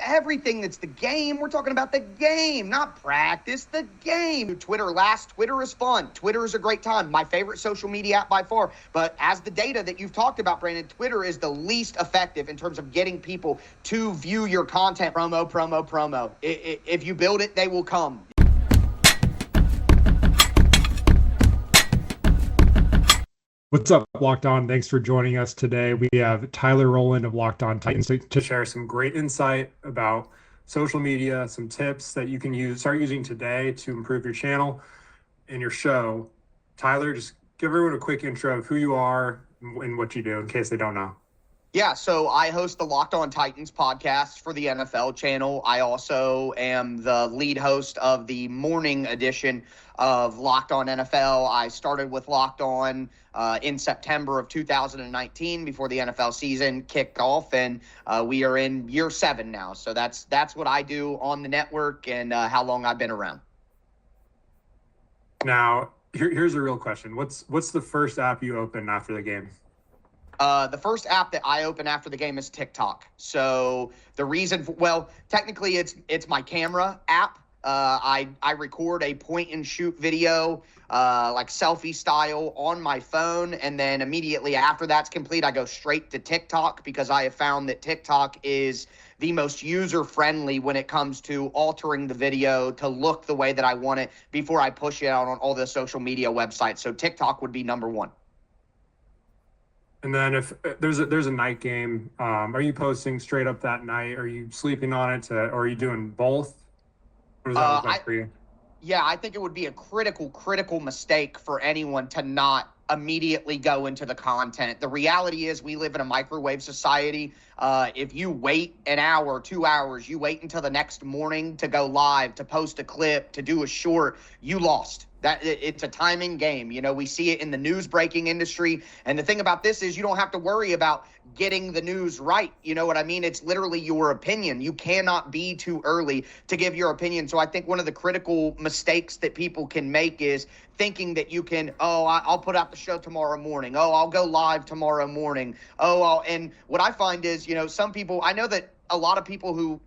everything that's the game. We're talking about the game, not practice, the game. Twitter is fun. Twitter is a great time. My favorite social media app by far. But as the data that you've talked about, Brandon, Twitter is the least effective in terms of getting people to view your content. Promo. If you build it, they will come. What's up, Locked On? Thanks for joining us today. We have Tyler Rowland of Locked On Titans to share some great insight about social media, some tips that you can start using today to improve your channel and your show. Tyler, just give everyone a quick intro of who you are and what you do in case they don't know. Yeah, so I host the Locked On Titans podcast for the NFL channel. I also am the lead host of the morning edition of Locked On NFL. I started with Locked On in September of 2019 before the NFL season kicked off, and we are in year 7 now. So that's what I do on the network and how long I've been around. Now, here's a real question. What's the first app you open after the game? The first app that I open after the game is TikTok. So the reason, technically it's my camera app. I record a point and shoot video, like selfie style on my phone. And then immediately after that's complete, I go straight to TikTok because I have found that TikTok is the most user-friendly when it comes to altering the video to look the way that I want it before I push it out on all the social media websites. So TikTok would be number 1. And then if there's a night game, are you posting straight up that night? Are you sleeping on it, or are you doing both? What does that look like for you? Yeah, I think it would be a critical mistake for anyone to not immediately go into the content. The reality is we live in a microwave society. If you wait an hour, 2 hours, you wait until the next morning to go live, to post a clip, to do a short, you lost. That it's a timing game. You know, we see it in the news breaking industry. And the thing about this is you don't have to worry about getting the news right. You know what I mean? It's literally your opinion. You cannot be too early to give your opinion. So I think one of the critical mistakes that people can make is thinking that you can, I'll put out the show tomorrow morning. I'll go live tomorrow morning. And what I find is, some people, I know that a lot of people who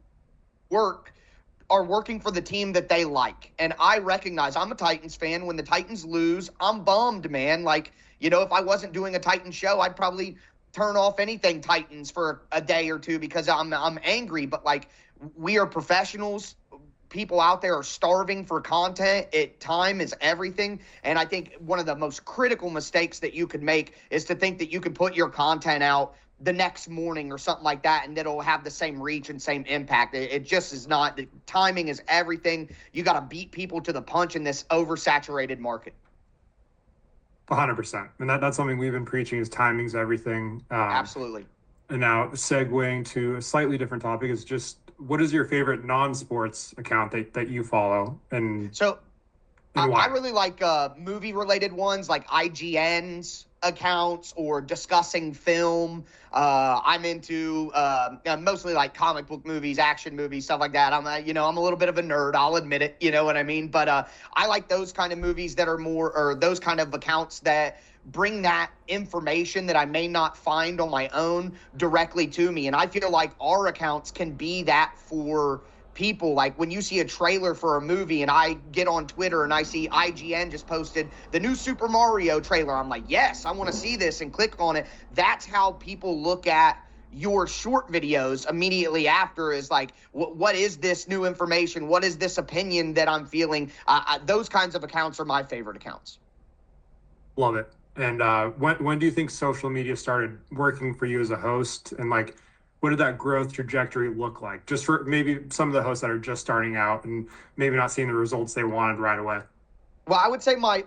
are working for the team that they like. And I recognize I'm a Titans fan. When the Titans lose, I'm bummed, man. Like, if I wasn't doing a Titans show, I'd probably turn off anything Titans for a day or two because I'm angry. But like, we are professionals. People out there are starving for content. Time is everything. And I think one of the most critical mistakes that you could make is to think that you can put your content out the next morning or something like that, and it'll have the same reach and same impact. It just is not. The timing is everything. You got to beat people to the punch in this oversaturated market. 100%. And that's something we've been preaching is timing's everything. Absolutely. And now segueing to a slightly different topic is just what is your favorite non-sports account that you follow? And so I really like movie-related ones like IGN's accounts or discussing film. I'm into mostly like comic book movies, action movies, stuff like that. I'm a little bit of a nerd. I'll admit it. You know what I mean? But I like those kind of movies that are or those kind of accounts that bring that information that I may not find on my own directly to me. And I feel like our accounts can be that for people. Like when you see a trailer for a movie and I get on Twitter and I see IGN just posted the new Super Mario trailer, I'm like, yes, I want to see this, and click on it. That's how people look at your short videos immediately after, is like, what is this new information? What is this opinion that I'm feeling? Those kinds of accounts are my favorite accounts. Love it. And when do you think social media started working for you as a host? And like, what did that growth trajectory look like? Just for maybe some of the hosts that are just starting out and maybe not seeing the results they wanted right away. Well, I would say my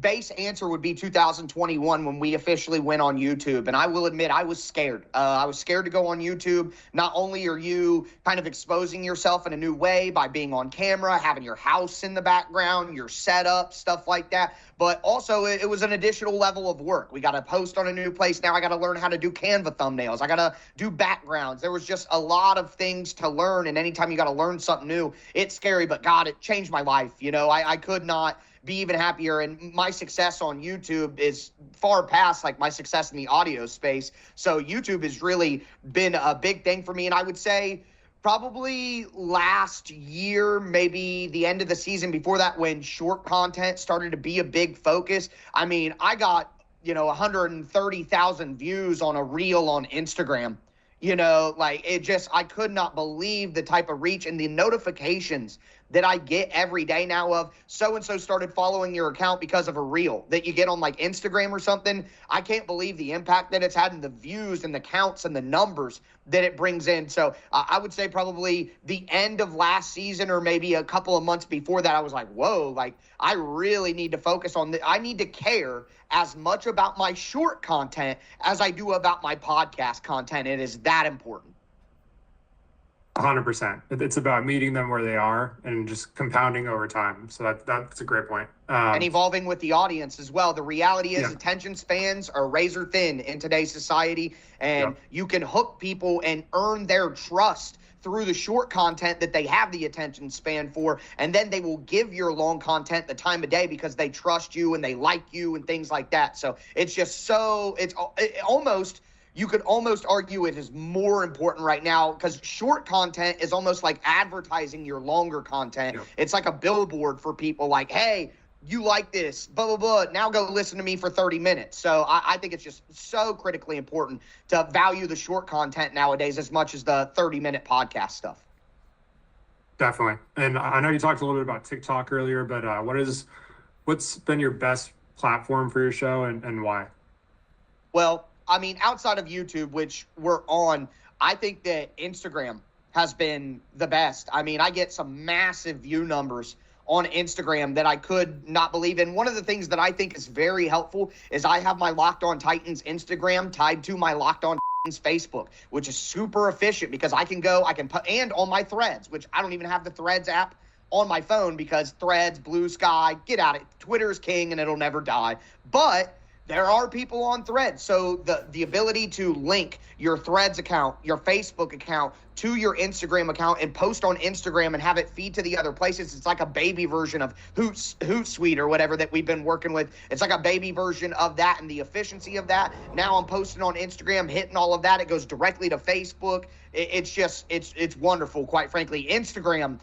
base answer would be 2021 when we officially went on YouTube. And I will admit I was scared. I was scared to go on YouTube. Not only are you kind of exposing yourself in a new way by being on camera, having your house in the background, your setup, stuff like that, but also it was an additional level of work. We got to post on a new place. Now I got to learn how to do Canva thumbnails. I got to do backgrounds. There was just a lot of things to learn. And anytime you got to learn something new, it's scary, but God, it changed my life. I could not be even happier. And my success on YouTube is far past like my success in the audio space. So YouTube has really been a big thing for me. And I would say Probably last year, maybe the end of the season before that, when short content started to be a big focus. I mean, I got, 130,000 views on a reel on Instagram. I could not believe the type of reach and the notifications that I get every day now of so-and-so started following your account because of a reel that you get on like Instagram or something. I can't believe the impact that it's had in the views and the counts and the numbers that it brings in. So I would say probably the end of last season or maybe a couple of months before that, I was like, whoa, like I really need to focus on I need to care as much about my short content as I do about my podcast content. It is that important. 100%. It's about meeting them where they are and just compounding over time. So that's a great point. And evolving with the audience as well. The reality is attention spans are razor thin in today's society, and you can hook people and earn their trust through the short content that they have the attention span for, and then they will give your long content the time of day because they trust you and they like you and things like that. So it's just you could almost argue it is more important right now because short content is almost like advertising your longer content. Yeah. It's like a billboard for people like, hey, you like this, blah, blah, blah. Now go listen to me for 30 minutes. So I think it's just so critically important to value the short content nowadays as much as the 30-minute podcast stuff. Definitely. And I know you talked a little bit about TikTok earlier, but what's been your best platform for your show and why? Well, I mean, outside of YouTube, which we're on, I think that Instagram has been the best. I mean, I get some massive view numbers on Instagram that I could not believe. And one of the things that I think is very helpful is I have my Locked On Titans Instagram tied to my Locked On Titans Facebook, which is super efficient because I can put, and on my Threads, which I don't even have the Threads app on my phone because Threads, Blue Sky, get out of it. Twitter is king and it'll never die. But there are people on Threads. So the ability to link your Threads account, your Facebook account to your Instagram account and post on Instagram and have it feed to the other places. It's like a baby version of Hootsuite or whatever that we've been working with. It's like a baby version of that and the efficiency of that. Now I'm posting on Instagram, hitting all of that. It goes directly to Facebook. It's wonderful, quite frankly. Instagram,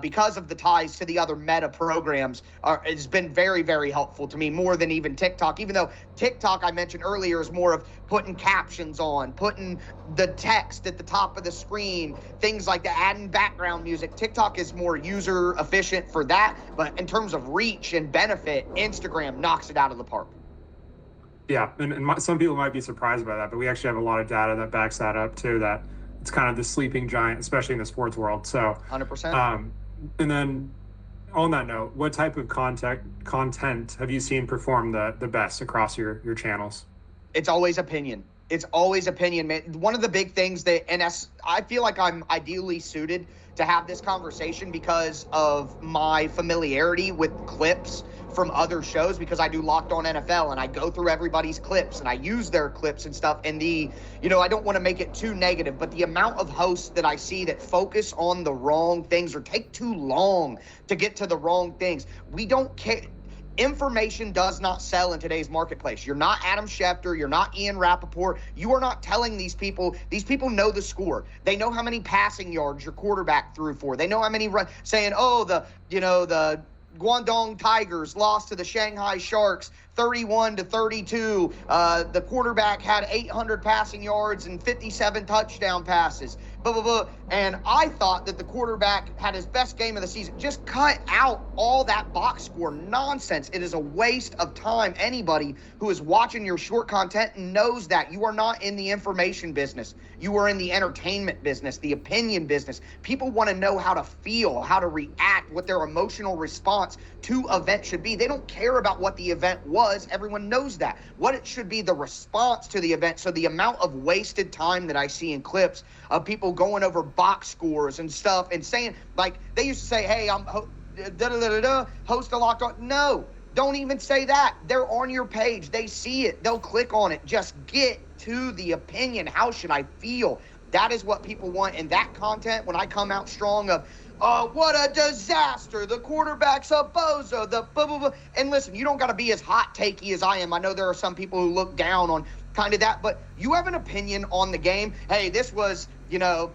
because of the ties to the other Meta programs, has been very, very helpful to me, more than even TikTok. Even though TikTok, I mentioned earlier, is more of putting captions on, putting the text at the top of the screen, things like that, adding background music. TikTok is more user efficient for that, but in terms of reach and benefit, Instagram knocks it out of the park. Yeah, and some people might be surprised by that, but we actually have a lot of data that backs that up too, that it's kind of the sleeping giant, especially in the sports world. So 100%. And then on that note, what type of content have you seen perform the best across your channels? It's always opinion. It's always opinion, man. One of the big things I feel like I'm ideally suited to have this conversation because of my familiarity with clips from other shows, because I do Locked On NFL and I go through everybody's clips and I use their clips and stuff. And I don't want to make it too negative, but the amount of hosts that I see that focus on the wrong things or take too long to get to the wrong things, we don't care. Information does not sell in today's marketplace. You're not Adam Schefter. You're not Ian Rappaport. You are not telling these people know the score. They know how many passing yards your quarterback threw for. They know how many saying, the Guangdong Tigers lost to the Shanghai Sharks 31-32. The quarterback had 800 passing yards and 57 touchdown passes. Blah, blah, blah. And I thought that the quarterback had his best game of the season. Just cut out all that box score nonsense. It is a waste of time. Anybody who is watching your short content knows that. You are not in the information business. You are in the entertainment business, the opinion business. People want to know how to feel, how to react, what their emotional response to event should be. They don't care about what the event was. Everyone knows that. What it should be, the response to the event. So the amount of wasted time that I see in clips of people going over box scores and stuff and saying, like, they used to say, hey, I'm host a Locked On. No, don't even say that. They're on your page. They see it. They'll click on it. Just get to the opinion. How should I feel? That is what people want. And that content, when I come out strong of, oh, what a disaster. The quarterback's a bozo. The blah, blah, blah. And listen, you don't got to be as hot takey as I am. I know there are some people who look down on kind of that, but you have an opinion on the game. Hey, this was,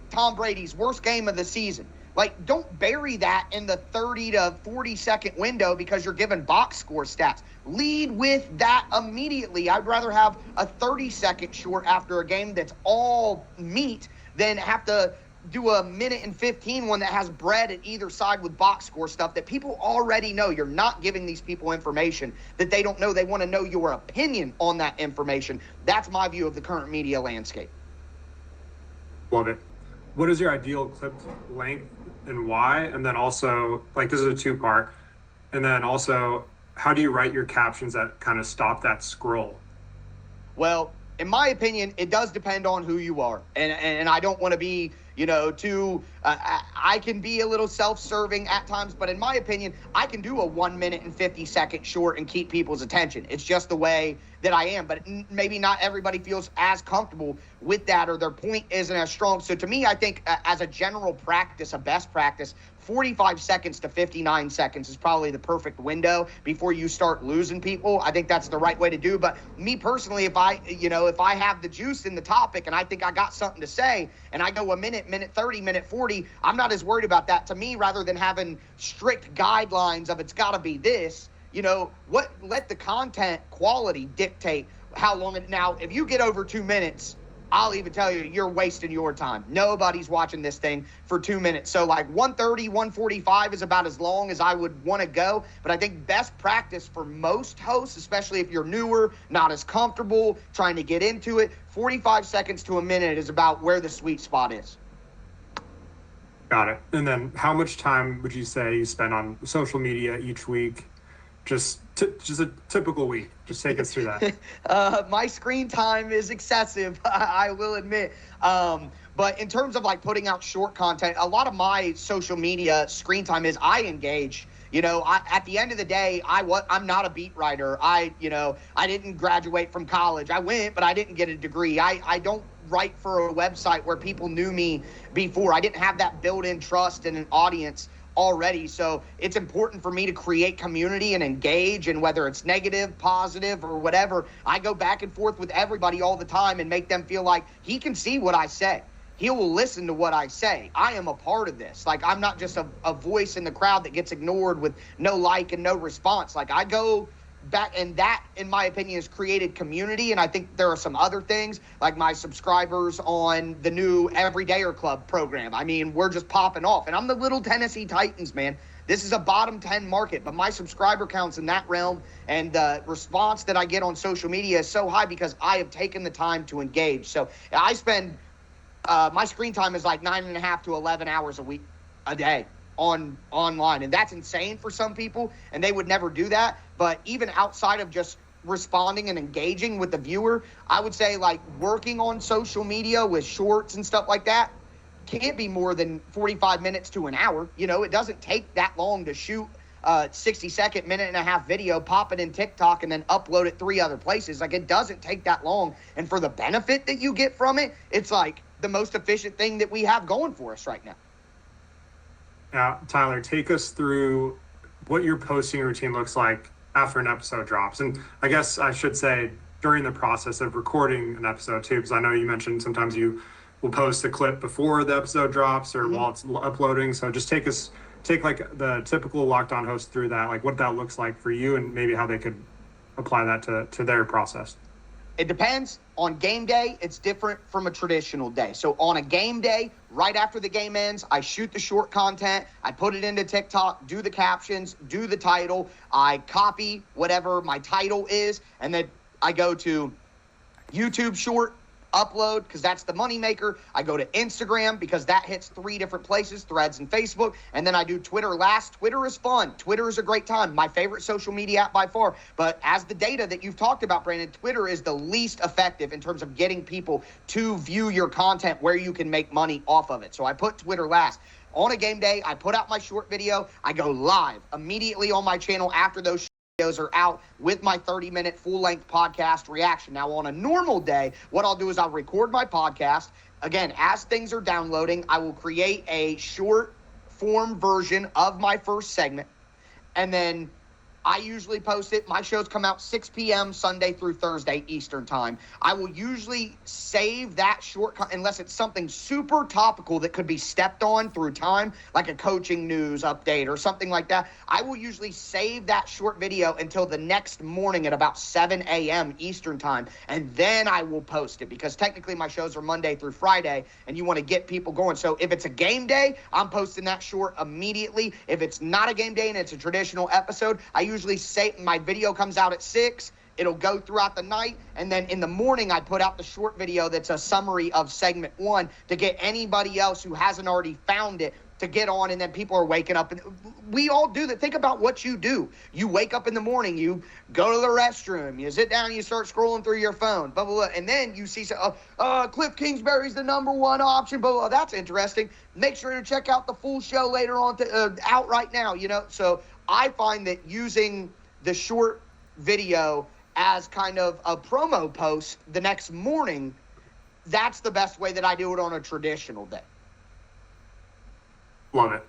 Tom Brady's worst game of the season. Like, don't bury that in the 30 to 40 second window because you're given box score stats. Lead with that immediately. I'd rather have a 30-second short after a game that's all meat than have to do a minute and 15 one that has bread at either side with box score stuff that people already know. You're not giving these people information that they don't know. They want to know your opinion on that information. That's my view of the current media landscape. Love it. What is your ideal clip length and why? And then also, like, this is a two-part. And then also, how do you write your captions that kind of stop that scroll? Well, in my opinion, it does depend on who you are. And I don't want to be, I can be a little self-serving at times, but in my opinion, I can do a 1 minute and 50 second short and keep people's attention. It's just the way that I am, but maybe not everybody feels as comfortable with that or their point isn't as strong. So to me, I think as a general practice, a best practice, 45 seconds to 59 seconds is probably the perfect window before you start losing people. I think that's the right way to do. But me personally, if I have the juice in the topic and I think I got something to say and I go a minute 30, minute 40, I'm not as worried about that. To me, rather than having strict guidelines of it's got to be this, let the content quality dictate how long now, if you get over 2 minutes, I'll even tell you, you're wasting your time. Nobody's watching this thing for 2 minutes. So like 130, 145 is about as long as I would want to go. But I think best practice for most hosts, especially if you're newer, not as comfortable, trying to get into it, 45 seconds to a minute is about where the sweet spot is. Got it. And then how much time would you say you spend on social media each week? Just a typical week. Just take us through that. My screen time is excessive, I will admit. But in terms of like putting out short content, a lot of my social media screen time is I engage. At the end of the day, I'm not a beat writer. I didn't graduate from college. I went, but I didn't get a degree. I don't write for a website where people knew me before. I didn't have that built-in trust and an audience already. So it's important for me to create community and engage, and whether it's negative, positive, or whatever, I go back and forth with everybody all the time and make them feel like he can see what I say. He will listen to what I say. I am a part of this. Like, I'm not just a voice in the crowd that gets ignored with no like and no response. Like, I go back, and that, in my opinion, has created community. And I think there are some other things, like my subscribers on the new Everydayer Club program. I mean, we're just popping off. And I'm the little Tennessee Titans, man. This is a bottom 10 market, but my subscriber counts in that realm and the response that I get on social media is so high because I have taken the time to engage. So I spend my screen time is like 9.5 to 11 hours a day online, and that's insane for some people, and they would never do that. But even outside of just responding and engaging with the viewer, I would say like working on social media with shorts and stuff like that can't be more than 45 minutes to an hour. It doesn't take that long to shoot a 60-second, minute-and-a-half video, pop it in TikTok, and then upload it 3 other places. Like, it doesn't take that long. And for the benefit that you get from it, it's like the most efficient thing that we have going for us right now. Now, Tyler, take us through what your posting routine looks like after an episode drops. And I guess I should say during the process of recording an episode too, because I know you mentioned sometimes you will post a clip before the episode drops or while it's uploading. So just take like the typical Locked On host through that, like what that looks like for you and maybe how they could apply that to their process. It depends. On game day, it's different from a traditional day. So on a game day, right after the game ends, I shoot the short content, I put it into TikTok, do the captions, do the title, I copy whatever my title is, and then I go to YouTube short, upload, because that's the moneymaker. I go to Instagram because that hits 3 different places, Threads and Facebook, and then I do Twitter last. Twitter is fun. Twitter is a great time. My favorite social media app by far. But as the data that you've talked about, Brandon, Twitter is the least effective in terms of getting people to view your content where you can make money off of it. So I put Twitter last. On a game day, I put out my short video. I go live immediately on my channel after those videos are out with my 30-minute full-length podcast reaction. Now, on a normal day, what I'll do is I'll record my podcast. Again, as things are downloading, I will create a short form version of my first segment. And then I usually post it. My shows come out 6 p.m. Sunday through Thursday Eastern time. I will usually save that short, unless it's something super topical that could be stepped on through time, like a coaching news update or something like that. I will usually save that short video until the next morning at about 7 a.m. Eastern time, and then I will post it, because technically my shows are Monday through Friday, and you want to get people going. So if it's a game day, I'm posting that short immediately. If it's not a game day and it's a traditional episode, I usually say my video comes out at 6. It'll go throughout the night, and then in the morning I put out the short video that's a summary of segment 1 to get anybody else who hasn't already found it to get on, and then people are waking up. And we all do that. Think about what you do. You wake up in the morning, you go to the restroom, you sit down, you start scrolling through your phone, blah, blah, blah, and then you see, Cliff Kingsbury's the number 1 option, blah, blah, that's interesting. Make sure to check out the full show later on, out right now, So I find that using the short video as kind of a promo post the next morning, that's the best way that I do it on a traditional day. Love it.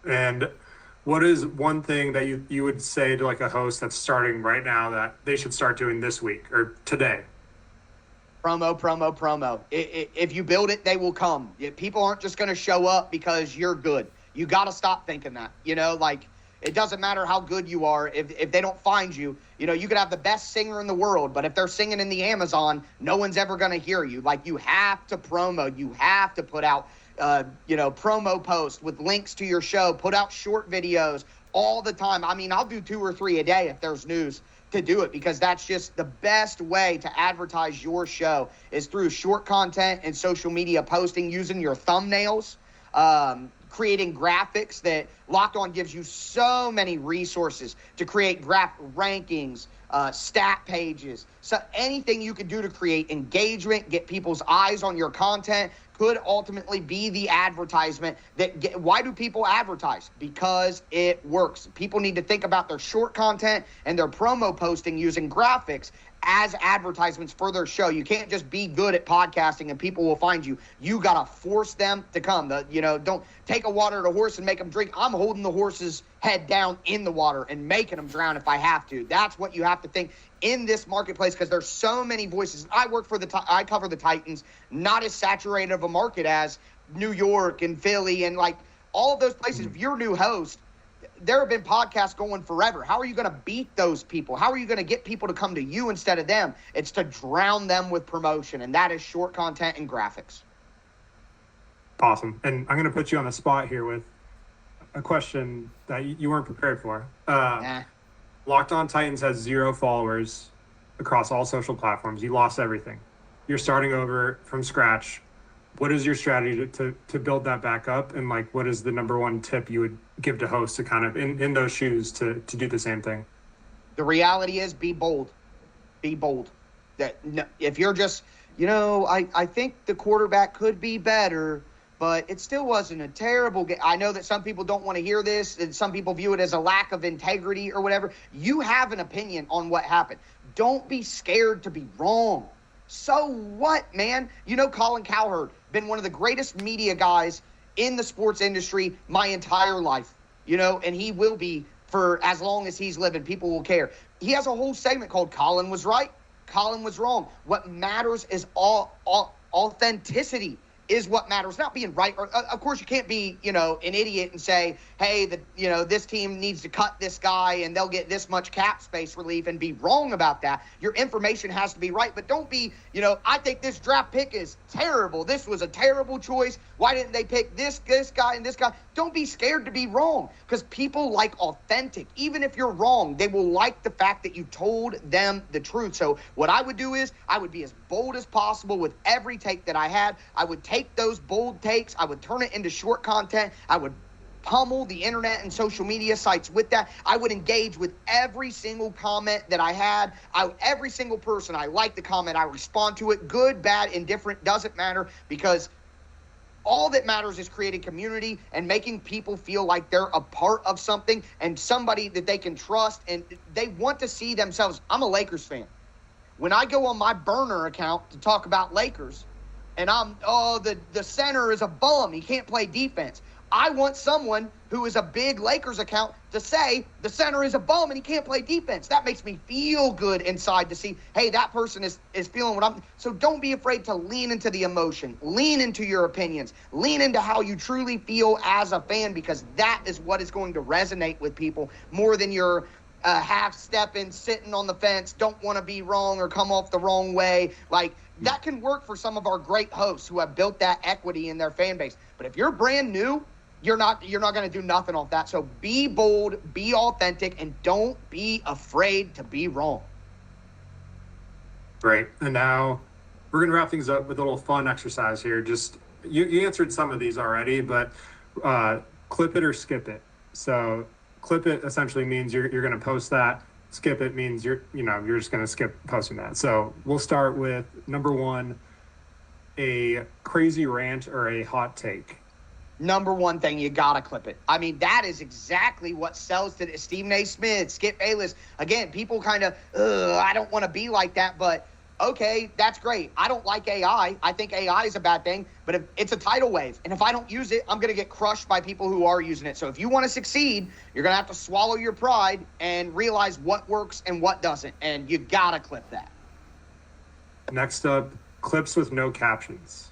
And what is one thing that you would say to like a host that's starting right now that they should start doing this week or today? Promo. If you build it, they will come. People aren't just going to show up because you're good. You got to stop thinking that, it doesn't matter how good you are. If they don't find you, you could have the best singer in the world, but if they're singing in the Amazon, no one's ever going to hear you. Like, you have to promo. You have to put out, promo posts with links to your show, put out short videos all the time. I mean, I'll do 2 or 3 a day if there's news to do it, because that's just the best way to advertise your show is through short content and social media posting, using your thumbnails, creating graphics. That Locked On gives you so many resources to create graph rankings, stat pages. So anything you could do to create engagement, get people's eyes on your content, could ultimately be the advertisement. Why do people advertise? Because it works. People need to think about their short content and their promo posting using graphics as advertisements for their show. You can't just be good at podcasting and people will find you. You got to force them to come. Don't take a water to a horse and make them drink. I'm holding the horse's head down in the water and making them drown if I have to. That's what you have to think in this marketplace, because there's so many voices. I cover the Titans, not as saturated of a market as New York and Philly and like all of those places. If you're a new host, there have been podcasts going forever. How are you going to beat those people? How are you going to get people to come to you instead of them? It's to drown them with promotion, and that is short content and graphics. Awesome. And I'm going to put you on the spot here with a question that you weren't prepared for. Locked On Titans has 0 followers across all social platforms. You lost everything. You're starting over from scratch. What is your strategy to build that back up? And like, what is the number 1 tip you would give to hosts to kind of in those shoes to do the same thing? The reality is, be bold. Be bold. If you're just, I think the quarterback could be better, but it still wasn't a terrible game. I know that some people don't want to hear this, and some people view it as a lack of integrity or whatever. You have an opinion on what happened. Don't be scared to be wrong. So what, man? Colin Cowherd, been one of the greatest media guys in the sports industry my entire life, and he will be for as long as he's living. People will care. He has a whole segment called Colin Was Right, Colin Was Wrong. What matters is authenticity is what matters, not being right. Or, of course, you can't be, an idiot and say, hey, this team needs to cut this guy and they'll get this much cap space relief and be wrong about that. Your information has to be right, but don't be, I think this draft pick is terrible. This was a terrible choice. Why didn't they pick this guy and this guy? Don't be scared to be wrong, because people like authentic. Even if you're wrong, they will like the fact that you told them the truth. So what I would do is I would be as bold as possible with every take that I had. I would take those bold takes. I would turn it into short content. I would pummel the internet and social media sites with that. I would engage with every single comment that I had. Every single person, I like the comment, I respond to it. Good, bad, indifferent, doesn't matter, because all that matters is creating community and making people feel like they're a part of something and somebody that they can trust, and they want to see themselves. I'm a Lakers fan. When I go on my burner account to talk about Lakers and the center is a bum, he can't play defense, I want someone who is a big Lakers account to say the center is a bum and he can't play defense. That makes me feel good inside to see, hey, that person is feeling what I'm. So don't be afraid to lean into the emotion, lean into your opinions, lean into how you truly feel as a fan, because that is what is going to resonate with people more than your half-stepping, sitting on the fence, don't want to be wrong or come off the wrong way. Like, that can work for some of our great hosts who have built that equity in their fan base. But if you're brand new, you're not going to do nothing off that. So be bold, be authentic, and don't be afraid to be wrong. Great. And now we're going to wrap things up with a little fun exercise here. Just you answered some of these already, but clip it or skip it. So clip it essentially means you're going to post that. Skip it means you're just going to skip posting that. So we'll start with number 1, a crazy rant or a hot take. Number one thing, you got to clip it. I mean, that is exactly what sells to Stephen A. Smith, Skip Bayless. Again, people kind of, I don't want to be like that, but okay, that's great. I don't like AI. I think AI is a bad thing, but if it's a tidal wave, and if I don't use it, I'm going to get crushed by people who are using it. So if you want to succeed, you're going to have to swallow your pride and realize what works and what doesn't, and you got to clip that. Next up, clips with no captions.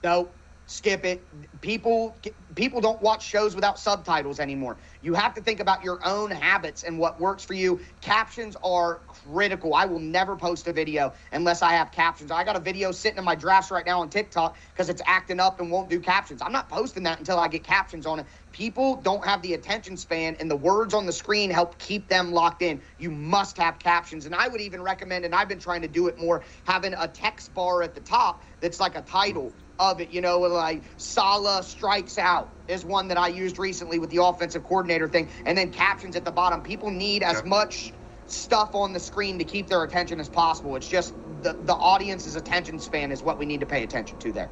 Nope. Skip it. People don't watch shows without subtitles anymore. You have to think about your own habits and what works for you. Captions are critical. I will never post a video unless I have captions. I got a video sitting in my drafts right now on TikTok because it's acting up and won't do captions. I'm not posting that until I get captions on it. People don't have the attention span, and the words on the screen help keep them locked in. You must have captions, and I would even recommend, and I've been trying to do it more, having a text bar at the top that's like a title of it, like Salah strikes out is one that I used recently with the offensive coordinator thing, and then captions at the bottom. People need as much stuff on the screen to keep their attention as possible. It's just the audience's attention span is what we need to pay attention to there.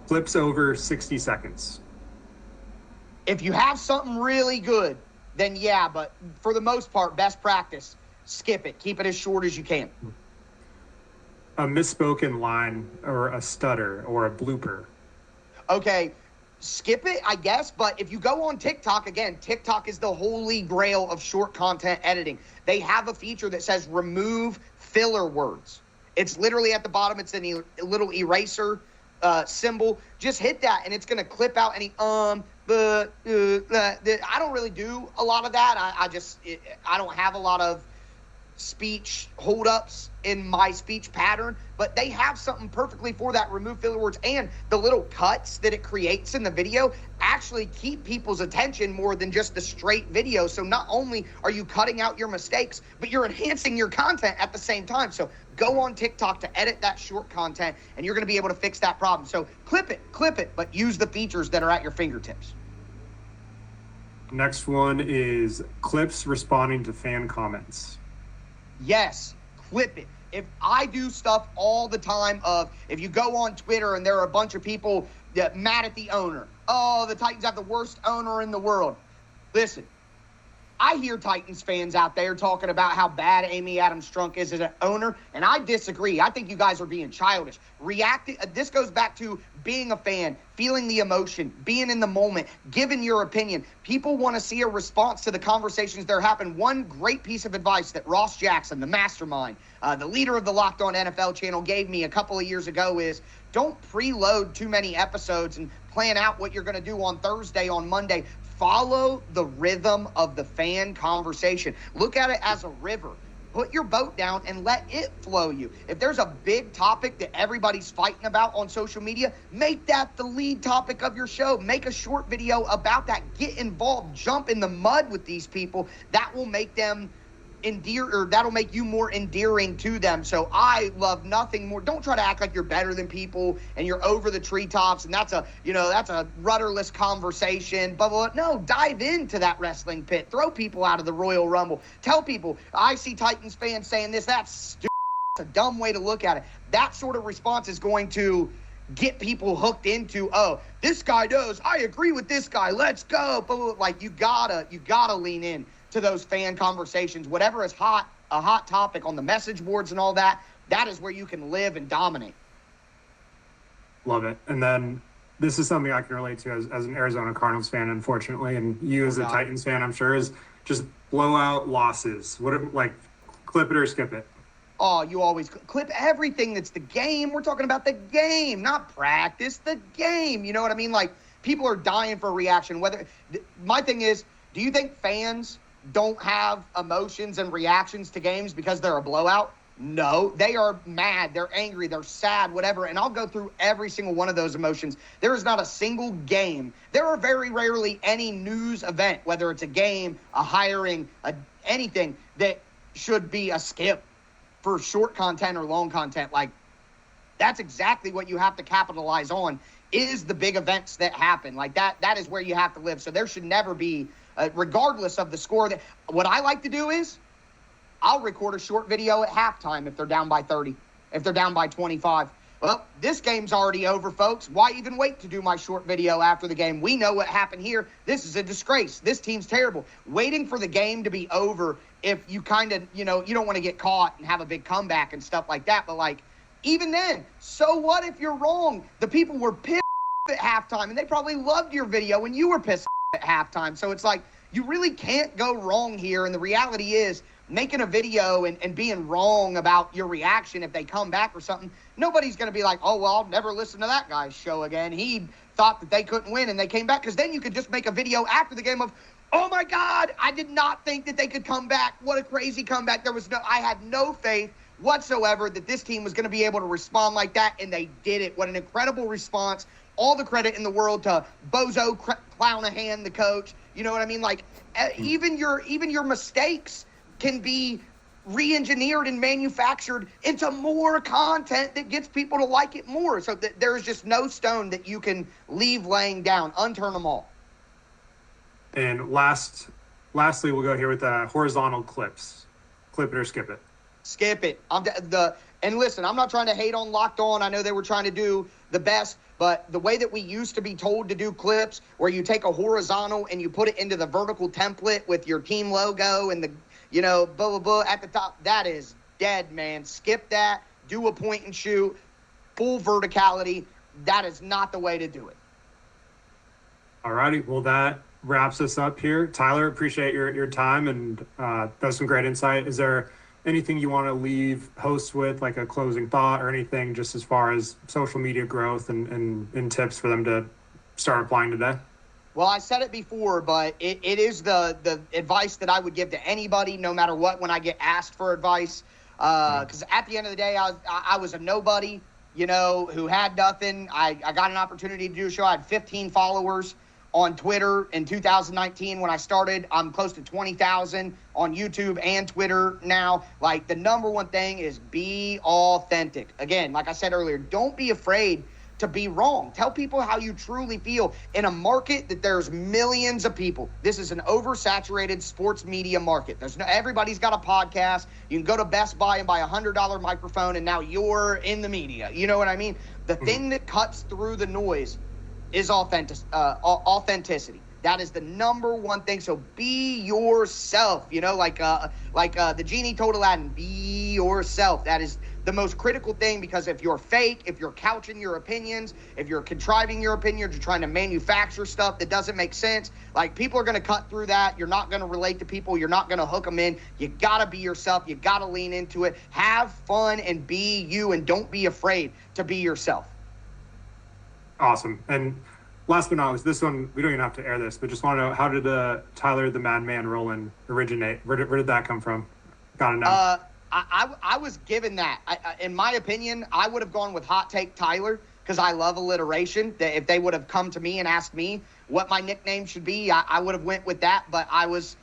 Clips over 60 seconds. If you have something really good, then yeah, but for the most part, best practice, skip it. Keep it as short as you can. A misspoken line or a stutter or a blooper. Okay, skip it, I guess, but if you go on TikTok, again, TikTok is the holy grail of short content editing. They have a feature that says remove filler words. It's literally at the bottom. It's a little eraser symbol. Just hit that, and it's going to clip out any I don't really do a lot of that. I don't have a lot of speech holdups in my speech pattern, but they have something perfectly for that. Remove filler words, and the little cuts that it creates in the video actually keep people's attention more than just the straight video. So not only are you cutting out your mistakes, but you're enhancing your content at the same time. So go on TikTok to edit that short content, and you're going to be able to fix that problem. So clip it, but use the features that are at your fingertips. Next one is clips responding to fan comments. Yes, clip it. If I do stuff all the time of, if you go on Twitter and there are a bunch of people that mad at the owner. Oh, the Titans have the worst owner in the world. Listen, I hear Titans fans out there talking about how bad Amy Adams Strunk is as an owner, and I disagree. I think you guys are being childish. This goes back to being a fan, feeling the emotion, being in the moment, giving your opinion. People want to see a response to the conversations that are happening. One great piece of advice that Ross Jackson, the mastermind, the leader of the Locked On NFL channel, gave me a couple of years ago is don't preload too many episodes and plan out what you're going to do on Thursday, on Monday. Follow the rhythm of the fan conversation. Look at it as a river. Put your boat down and let it flow you. If there's a big topic that everybody's fighting about on social media, make that the lead topic of your show. Make a short video about that. Get involved. Jump in the mud with these people. That will make them that'll make you more endearing to them. So I love nothing more. Don't try to act like you're better than people and you're over the treetops and that's a rudderless conversation. But no, dive into that wrestling pit. Throw people out of the Royal Rumble. Tell people, I see Titans fans saying this. That's stupid. It's a dumb way to look at it. That sort of response is going to get people hooked into, oh, this guy does. I agree with this guy. Let's go. But like you gotta lean in to those fan conversations. Whatever is a hot topic on the message boards and all that, that is where you can live and dominate. Love it. And then this is something I can relate to as an Arizona Cardinals fan, unfortunately, and you as a Titans fan, I'm sure, is just blowout losses. Like, clip it or skip it? Oh, you always clip everything that's the game. We're talking about the game, not practice, the game. You know what I mean? Like, people are dying for a reaction. My thing is, do you think fans don't have emotions and reactions to games because they're a blowout? No, they are mad, they're angry, they're sad, whatever, and I'll go through every single one of those emotions. There is not a single game. There are very rarely any news event, whether it's a game, a hiring, anything, that should be a skip for short content or long content. Like, that's exactly what you have to capitalize on, is the big events that happen. Like, that is where you have to live. So there should never be, regardless of the score. What I like to do is, I'll record a short video at halftime if they're down by 30, if they're down by 25. Well, this game's already over, folks. Why even wait to do my short video after the game? We know what happened here. This is a disgrace. This team's terrible. Waiting for the game to be over, if you kind of, you don't want to get caught and have a big comeback and stuff like that. But, like, even then, so what if you're wrong? The people were pissed at halftime, and they probably loved your video when you were pissed at halftime. So it's like, you really can't go wrong here. And the reality is, making a video and being wrong about your reaction if they come back or something, nobody's going to be like, oh, well, I'll never listen to that guy's show again. He thought that they couldn't win and they came back. Because then you could just make a video after the game of, oh, my God, I did not think that they could come back. What a crazy comeback. I had no faith whatsoever that this team was going to be able to respond like that, and they did it. What an incredible response. All the credit in the world to Bozo Clownahan, the coach. You know what I mean? Like, even your mistakes can be re-engineered and manufactured into more content that gets people to like it more. So there's just no stone that you can leave laying down. Unturn them all. And lastly, we'll go here with horizontal clips. Clip it or skip it. Skip it. And listen, I'm not trying to hate on Locked On. I know they were trying to do the best, but the way that we used to be told to do clips, where you take a horizontal and you put it into the vertical template with your team logo and the blah, blah, blah, at the top. That is dead, man. Skip that. Do a point and shoot. Full verticality. That is not the way to do it. All righty. Well, that wraps us up here. Tyler, appreciate your time, and that's some great insight. Is there anything you want to leave hosts with, like a closing thought or anything, just as far as social media growth and tips for them to start applying today? Well, I said it before, but it is the advice that I would give to anybody, no matter what, when I get asked for advice. Because at the end of the day, I was a nobody, who had nothing. I got an opportunity to do a show. I had 15 followers on Twitter in 2019 when I started. I'm close to 20,000 on YouTube and Twitter now. Like, the number one thing is be authentic. Again, like I said earlier, don't be afraid to be wrong. Tell people how you truly feel in a market that there's millions of people. This is an oversaturated sports media market. Everybody's got a podcast. You can go to Best Buy and buy a $100 microphone, and now you're in the media. You know what I mean? The thing that cuts through the noise is authenticity. That is the number one thing. So be yourself. Like the genie told Aladdin, be yourself. That is the most critical thing, because if you're fake, if you're couching your opinions, if you're contriving your opinions, you're trying to manufacture stuff that doesn't make sense, like, people are going to cut through that. You're not going to relate to people. You're not going to hook them in. You got to be yourself. You got to lean into it. Have fun and be you, and don't be afraid to be yourself. Awesome. And last but not least, this one, we don't even have to air this, but just want to know, how did Tyler the Madman Rowland originate? Where did that come from? Gotta know. I was given that. In my opinion, I would have gone with Hot Take Tyler, because I love alliteration. If they would have come to me and asked me what my nickname should be, I would have went with that. But I was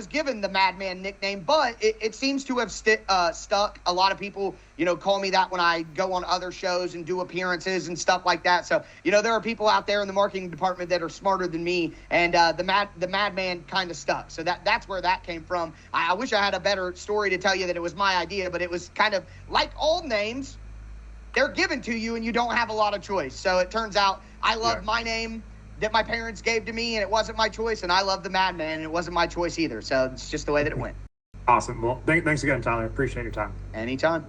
given the Madman nickname, but it seems to have stuck. A lot of people, call me that when I go on other shows and do appearances and stuff like that. So, there are people out there in the marketing department that are smarter than me, and the Madman kind of stuck. So that's where that came from. I wish I had a better story to tell you that it was my idea, but it was kind of like all names. They're given to you, and you don't have a lot of choice. So it turns out I love my name that my parents gave to me, and it wasn't my choice, and I love the Madman, and it wasn't my choice either. So it's just the way that it went. Awesome. Well, thanks again, Tyler. Appreciate your time. Anytime.